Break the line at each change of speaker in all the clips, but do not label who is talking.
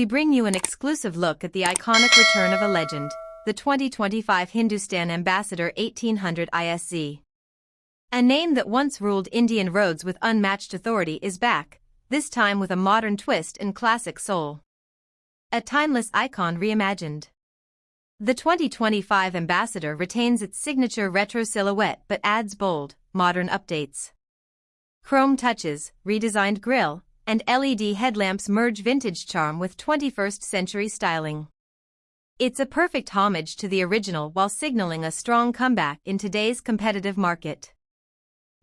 we bring you an exclusive look at the iconic return of a legend, the 2025 Hindustan Ambassador 1800 ISZ. A name that once ruled Indian roads with unmatched authority is back, this time with a modern twist and classic soul. A timeless icon reimagined. The 2025 Ambassador retains its signature retro silhouette but adds bold, modern updates. Chrome touches, redesigned grille, and LED headlamps merge vintage charm with 21st century styling. It's a perfect homage to the original while signaling a strong comeback in today's competitive market.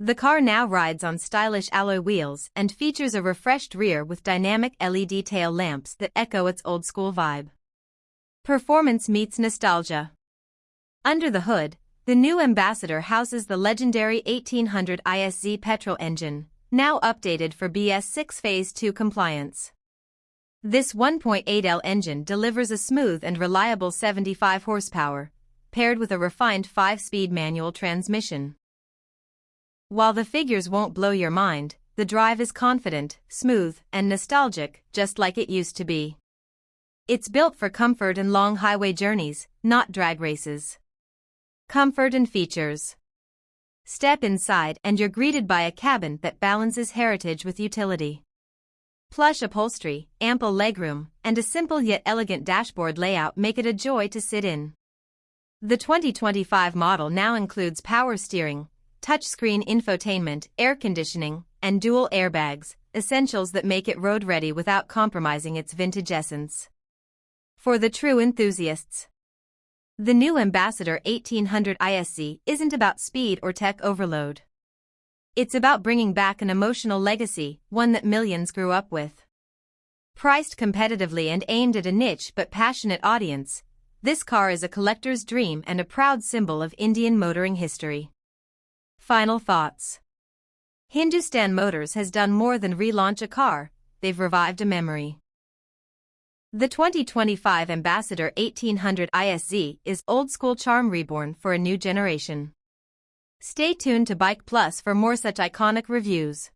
The car now rides on stylish alloy wheels and features a refreshed rear with dynamic LED tail lamps that echo its old-school vibe. Performance meets nostalgia. Under the hood, the new Ambassador houses the legendary 1800 ISZ petrol engine, now updated for BS6 Phase 2 compliance. This 1.8L engine delivers a smooth and reliable 75 horsepower, paired with a refined 5-speed manual transmission. While the figures won't blow your mind, the drive is confident, smooth, and nostalgic, just like it used to be. It's built for comfort and long highway journeys, not drag races. Comfort and features. Step inside and you're greeted by a cabin that balances heritage with utility. Plush upholstery, ample legroom, and a simple yet elegant dashboard layout make it a joy to sit in. The 2025 model now includes power steering, touchscreen infotainment, air conditioning, and dual airbags, essentials that make it road-ready without compromising its vintage essence. For the true enthusiasts, the new Ambassador 1800 ISZ isn't about speed or tech overload. It's about bringing back an emotional legacy, one that millions grew up with. Priced competitively and aimed at a niche but passionate audience, this car is a collector's dream and a proud symbol of Indian motoring history. Final thoughts. Hindustan Motors has done more than relaunch a car, they've revived a memory. The 2025 Ambassador 1800 ISZ is old-school charm reborn for a new generation. Stay tuned to Bike Plus for more such iconic reviews.